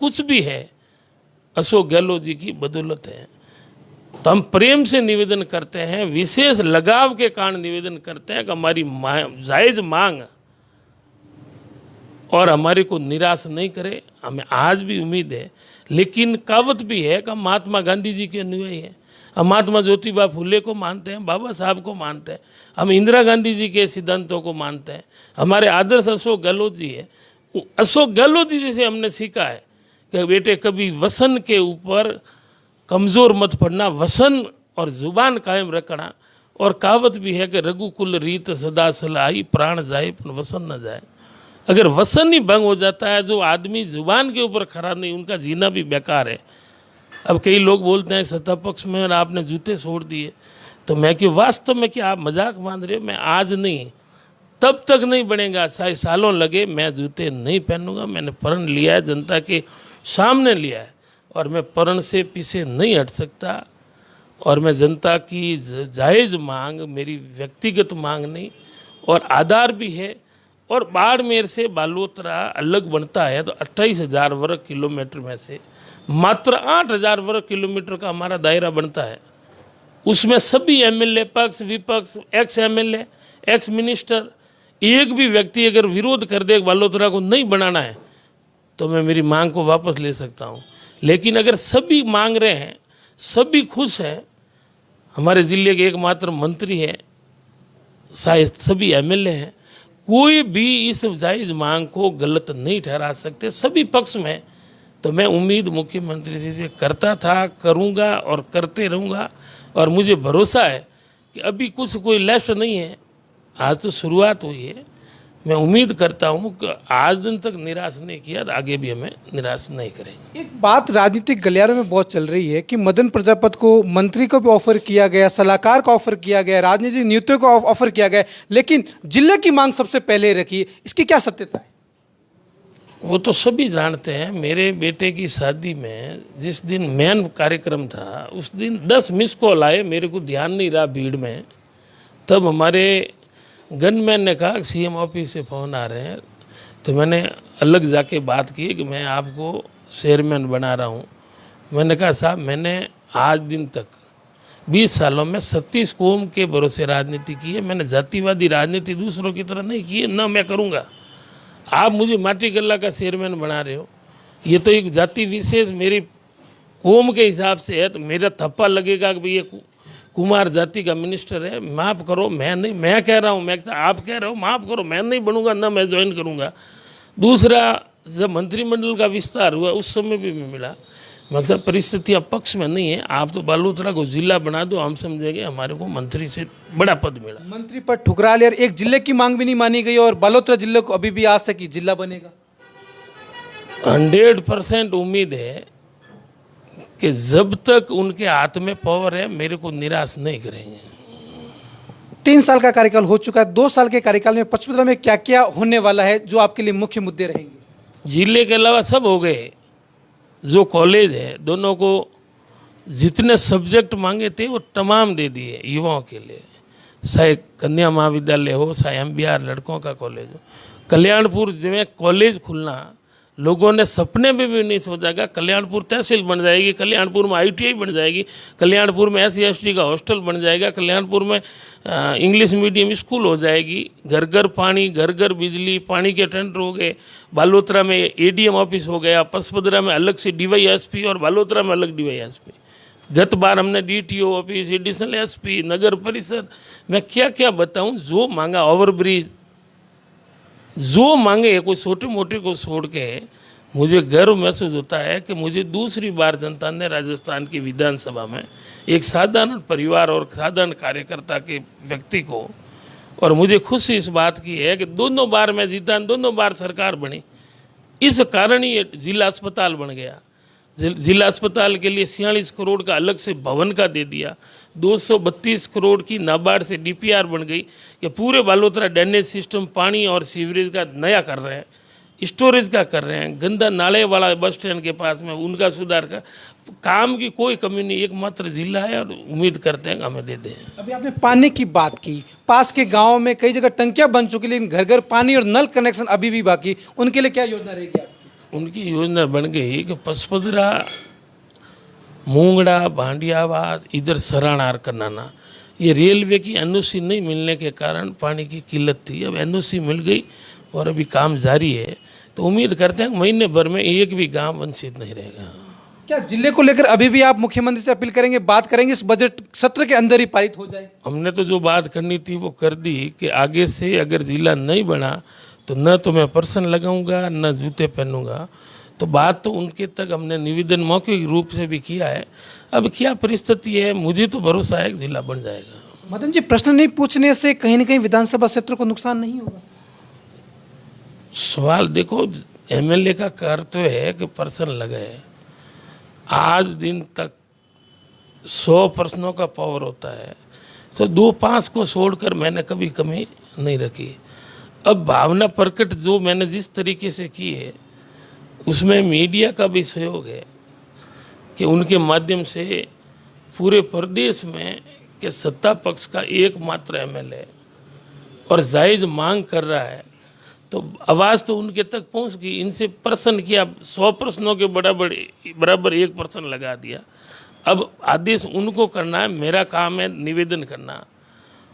कुछ भी है अशोक गहलोत जी की बदौलत है। तो हम प्रेम से निवेदन करते हैं, विशेष लगाव के कारण निवेदन करते हैं कि हमारी जायज मांग और हमारे को निराश नहीं करे। हमें आज भी उम्मीद है, लेकिन कहावत भी है कि हम महात्मा गांधी जी के अनुयायी हैं, हम महात्मा ज्योतिबा फुले को मानते हैं, बाबा साहब को मानते हैं, हम इंदिरा गांधी जी के सिद्धांतों को मानते हैं। हमारे आदर्श अशोक गहलोत जी है। अशोक गहलोत जी से हमने सीखा है कि बेटे कभी वसन के ऊपर कमज़ोर मत पड़ना, वसन और जुबान कायम रखना। और कहावत भी है कि रघुकुल रीत सदा सलाही, प्राण जाए पर वसन न जाए। अगर वसन ही भंग हो जाता है, जो आदमी जुबान के ऊपर खड़ा नहीं, उनका जीना भी बेकार है। अब कई लोग बोलते हैं सत्ता पक्ष में और आपने जूते छोड़ दिए, तो मैं कि वास्तव में क्या आप मजाक मान रहे हो? मैं आज नहीं, तब तक नहीं बनेगा, चाहे सालों लगे, मैं जूते नहीं पहनूंगा। मैंने प्रण लिया है, जनता के सामने लिया है, और मैं प्रण से पीछे नहीं हट सकता। और मैं जनता की जायज़ मांग, मेरी व्यक्तिगत मांग नहीं, और आधार भी है। और बाड़मेर से बालोतरा अलग बनता है तो 28,000 वर्ग किलोमीटर में से मात्र 8,000 वर्ग किलोमीटर का हमारा दायरा बनता है। उसमें सभी एमएलए, पक्ष विपक्ष, एक्स एमएलए, एक्स मिनिस्टर, एक भी व्यक्ति अगर विरोध कर दे बालोतरा को नहीं बनाना है, तो मैं मेरी मांग को वापस ले सकता हूँ। लेकिन अगर सभी मांग रहे हैं, सभी खुश हैं, हमारे ज़िले के एकमात्र मंत्री हैं, शायद सभी एमएलए हैं, कोई भी इस जायज़ मांग को गलत नहीं ठहरा सकते, सभी पक्ष में। तो मैं उम्मीद मुख्यमंत्री जी से करता था, करूंगा और करते रहूंगा। और मुझे भरोसा है कि अभी कुछ कोई लेफ्ट नहीं है, आज तो शुरुआत हुई है। मैं उम्मीद करता हूं कि आज दिन तक निराश नहीं किया, आगे भी हमें निराश नहीं करेंगे। एक बात राजनीतिक गलियारों में बहुत चल रही है कि मदन प्रजापति को मंत्री को भी ऑफर किया गया, सलाहकार का ऑफर किया गया, राजनीतिक नियुक्तियों को ऑफर किया गया, लेकिन जिले की मांग सबसे पहले रखी। इसकी क्या सत्यता है? वो तो सभी जानते हैं। मेरे बेटे की शादी में जिस दिन मेन कार्यक्रम था, उस दिन 10 मिस कॉल आए, मेरे को ध्यान नहीं रहा भीड़ में। तब हमारे गनमैन ने कहा सीएम ऑफिस से फ़ोन आ रहे हैं, तो मैंने अलग जाके बात की कि मैं आपको चेयरमैन बना रहा हूँ। मैंने कहा साहब, मैंने आज दिन तक 20 सालों में 36 कौम के भरोसे राजनीति की है। मैंने जातिवादी राजनीति दूसरों की तरह नहीं की है, ना मैं करूँगा। आप मुझे माटी गल्ला का चेयरमैन बना रहे हो, ये तो एक जाति विशेष मेरी कौम के हिसाब से है, तो मेरा थप्पा लगेगा कि भाई ये कुमार जाति का मिनिस्टर है। माफ़ करो, मैं नहीं, मैं कह रहा हूँ, मैं आप कह रहे हो माफ़ करो, मैं नहीं बनूंगा, ना मैं ज्वाइन करूँगा। दूसरा, जब मंत्रिमंडल का विस्तार हुआ उस समय भी मैं मिला, मतलब परिस्थितियाँ पक्ष में नहीं है। आप तो बालोतरा को जिला बना दो, हम समझेंगे हमारे को मंत्री से बड़ा पद मिला। मंत्री पद ठुकरा लिया, एक जिले की मांग भी नहीं मानी गई और बालोतरा जिले को अभी भी आस है कि जिला बनेगा। 100% उम्मीद है कि जब तक उनके हाथ में पावर है, मेरे को निराश नहीं करेंगे। 3 साल का कार्यकाल हो चुका है, 2 साल के कार्यकाल में पचपदरा में क्या क्या होने वाला है जो आपके लिए मुख्य मुद्दे रहेंगे? जिले के अलावा सब हो गए। जो कॉलेज है, दोनों को जितने सब्जेक्ट मांगे थे वो तमाम दे दिए युवाओं के लिए, चाहे कन्या महाविद्यालय हो, चाहे MBR लड़कों का कॉलेज हो। कल्याणपुर में कॉलेज खुलना लोगों ने सपने में भी नहीं सोचा। कल्याणपुर तहसील बन जाएगी, कल्याणपुर में ITI बन जाएगी, कल्याणपुर में SC ST का हॉस्टल बन जाएगा, कल्याणपुर में इंग्लिश मीडियम स्कूल हो जाएगी, घर घर पानी, घर घर बिजली, पानी के टेंडर हो गए। बालोतरा में ADM ऑफिस हो गया, पचपदरा में अलग से DYSP और बालोतरा में अलग DYSP। गत बार हमने DTO ऑफिस, एडिशनल SP, नगर परिषद, मैं क्या क्या बताऊं। जो मांगा, ओवरब्रिज, जो मांगे, कोई छोटे मोटे को छोड़ के मुझे गर्व महसूस होता है कि मुझे दूसरी बार जनता ने राजस्थान की विधानसभा में एक साधारण परिवार और साधारण कार्यकर्ता के व्यक्ति को, और मुझे खुशी इस बात की है कि दोनों बार मैं जीता, दोनों बार सरकार बनी। इस कारण ही जिला अस्पताल बन गया। जिला अस्पताल के लिए 46 करोड़ का अलग से भवन का दे दिया, 232 करोड़ की नाबार्ड से DPR बन गई कि पूरे बालोतरा ड्रेनेज सिस्टम, पानी और सीवरेज का नया कर रहे हैं, स्टोरेज का कर रहे हैं, गंदा नाले वाला बस स्टैंड के पास में उनका सुधार का काम की कोई कमी नहीं। एकमात्र जिला है और उम्मीद करते हैं कि हमें दे दें। अभी आपने पानी की बात की, पास के गांव में कई जगह टंकियां बन चुकी, लेकिन घर घर पानी और नल कनेक्शन अभी भी बाकी, उनके लिए क्या योजना रहेगी आपकी? उनकी योजना बन गई कि पचपदरा, मूंगड़ा, भांडियावाद, इधर सरानार करनाना, ये रेलवे की एनओसी नहीं मिलने के कारण पानी की किल्लत थी। अब एनओसी मिल गई और अभी काम जारी है, तो उम्मीद करते हैं महीने भर में एक भी गांव वंचित नहीं रहेगा। क्या जिले को लेकर अभी भी आप मुख्यमंत्री से अपील करेंगे, बात करेंगे इस बजट सत्र के अंदर ही पारित हो जाए? हमने तो जो बात करनी थी वो कर दी कि आगे से अगर जिला नहीं बना तो न तो मैं पर्सन लगाऊंगा न जूते पहनूंगा। तो बात तो उनके तक हमने निवेदन मौखिक रूप से भी किया है। अब क्या परिस्थिति है, मुझे तो भरोसा है कि जिला बन जाएगा। मदन जी, प्रश्न नहीं पूछने से कहीं न कहीं विधानसभा क्षेत्र को नुकसान नहीं होगा? सवाल देखो, एमएलए का कर्तव्य है कि पर्सन लगे। आज दिन तक 100 प्रश्नों का पावर होता है, तो 2-5 को छोड़कर मैंने कभी कमी नहीं रखी। अब भावना प्रकट जो मैंने जिस तरीके से की है, उसमें मीडिया का भी सहयोग है कि उनके माध्यम से पूरे प्रदेश में के सत्ता पक्ष का एकमात्र एमएलए और जायज़ मांग कर रहा है, तो आवाज़ तो उनके तक पहुंच गई। इनसे प्रश्न किया, 100 प्रश्नों के बराबर 1 प्रश्न लगा दिया। अब आदेश उनको करना है, मेरा काम है निवेदन करना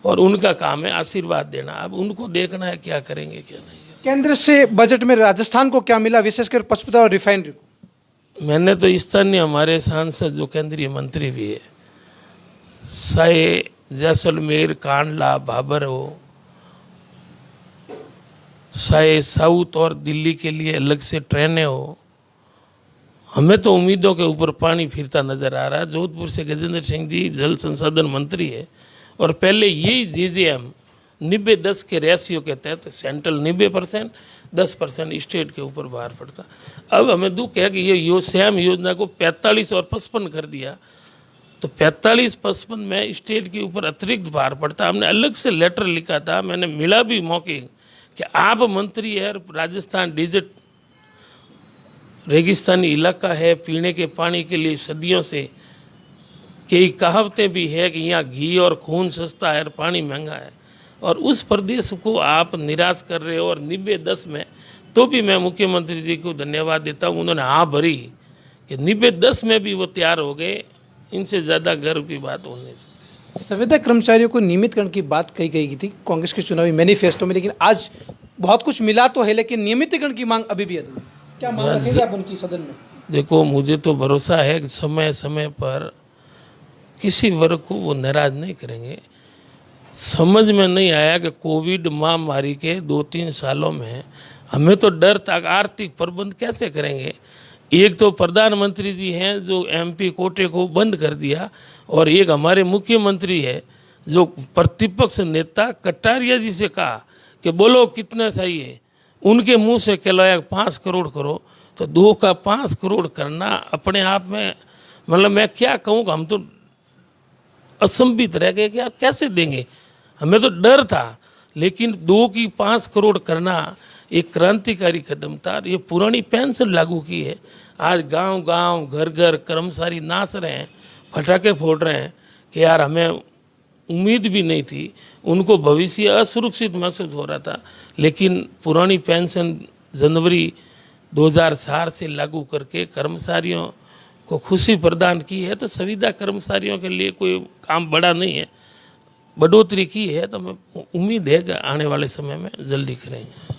और उनका काम है आशीर्वाद देना। अब उनको देखना है क्या करेंगे क्या नहीं। केंद्र से बजट में राजस्थान को क्या मिला, विशेषकर पचपदरा और रिफाइनरी को? मैंने तो स्थानीय हमारे सांसद जो केंद्रीय मंत्री भी है, चाहे जैसलमेर, कांडला, भाबर हो, चाहे साउथ और दिल्ली के लिए अलग से ट्रेनें हो, हमें तो उम्मीदों के ऊपर पानी फिरता नजर आ रहा है। जोधपुर से गजेंद्र सिंह जी जल संसाधन मंत्री है और पहले यही जेजेएम 90-10 के रेशियो के तहत सेंट्रल 90%, 10% स्टेट के ऊपर भार पड़ता। अब हमें दुख है कि ये सेम योजना को 45 और 55 कर दिया, तो 45-55 में स्टेट के ऊपर अतिरिक्त भार पड़ता। हमने अलग से लेटर लिखा था, मैंने मिला भी मौके कि आप मंत्री है, राजस्थान डिजिट रेगिस्तानी इलाका है, पीने के पानी के लिए सदियों से कई कहावतें भी है कि यहाँ घी और खून सस्ता है और पानी महंगा है, और उस प्रदेश को आप निराश कर रहे हो। और 90-10 में तो भी मैं मुख्यमंत्री जी को धन्यवाद देता हूँ, उन्होंने हाँ भरी कि 90-10 में भी वो तैयार हो गए। इनसे ज़्यादा गर्व की बात हो नहीं सकती। संविदा कर्मचारियों को नियमितकरण की बात कही गई थी कांग्रेस के चुनावी मैनिफेस्टो में, लेकिन आज बहुत कुछ मिला तो है, लेकिन नियमितकरण की मांग अभी भी अधूरी। क्या मांग रखेंगे आप उनकी सदन में? देखो, मुझे तो भरोसा है कि समय समय पर किसी वर्ग को वो नाराज नहीं करेंगे। समझ में नहीं आया कि कोविड महामारी के 2-3 सालों में हमें तो डर था आर्थिक प्रबंध कैसे करेंगे। एक तो प्रधानमंत्री जी हैं जो एमपी कोटे को बंद कर दिया, और एक हमारे मुख्यमंत्री है जो प्रतिपक्ष नेता कटारिया जी से कहा कि बोलो कितना चाहिए, उनके मुंह से कहलाया 5 करोड़ करो, तो 2 का 5 करोड़ करना अपने आप में, मतलब मैं क्या कहूँ, हम तो असंभित रह गए कि आप कैसे देंगे। हमें तो डर था, लेकिन 2 की 5 करोड़ करना एक क्रांतिकारी कदम था। ये पुरानी पेंशन लागू की है। आज गांव गांव घर घर कर्मचारी नाच रहे हैं, फटाके फोड़ रहे हैं कि यार हमें उम्मीद भी नहीं थी, उनको भविष्य असुरक्षित महसूस हो रहा था। लेकिन पुरानी पेंशन जनवरी 2004 से लागू करके कर्मचारियों को खुशी प्रदान की है, तो संविदा कर्मचारियों के लिए कोई काम बड़ा नहीं है, बढ़ोतरी की है। तो हमें उम्मीद है कि आने वाले समय में जल्दी करेंगे।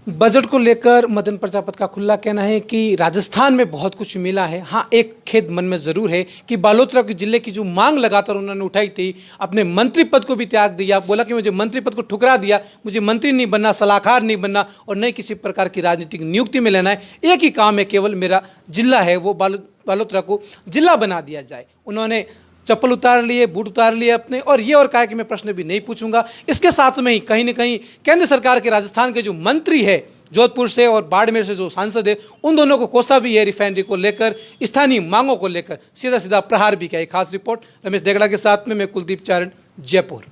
बजट को लेकर मदन प्रजापति का खुला कहना है कि राजस्थान में बहुत कुछ मिला है। हाँ, एक खेद मन में जरूर है कि बालोतरा के जिले की जो मांग लगातार उन्होंने उठाई थी, अपने मंत्री पद को भी त्याग दिया, बोला कि मुझे मंत्री पद को ठुकरा दिया, मुझे मंत्री नहीं बनना, सलाहकार नहीं बनना और न किसी प्रकार की राजनीतिक नियुक्ति में लेना है। एक ही काम है, केवल मेरा जिला है वो बालोतरा को जिला बना दिया जाए। उन्होंने चप्पल उतार लिए, बूट उतार लिए अपने, और ये और कहा कि मैं प्रश्न भी नहीं पूछूंगा। इसके साथ में ही कहीं न कहीं केंद्र सरकार के राजस्थान के जो मंत्री है जोधपुर से और बाड़मेर से जो सांसद है, उन दोनों को कोसा भी है रिफाइनरी को लेकर, स्थानीय मांगों को लेकर सीधा सीधा प्रहार भी किया। एक खास रिपोर्ट रमेश देगड़ा के साथ में मैं कुलदीप चारण, जयपुर।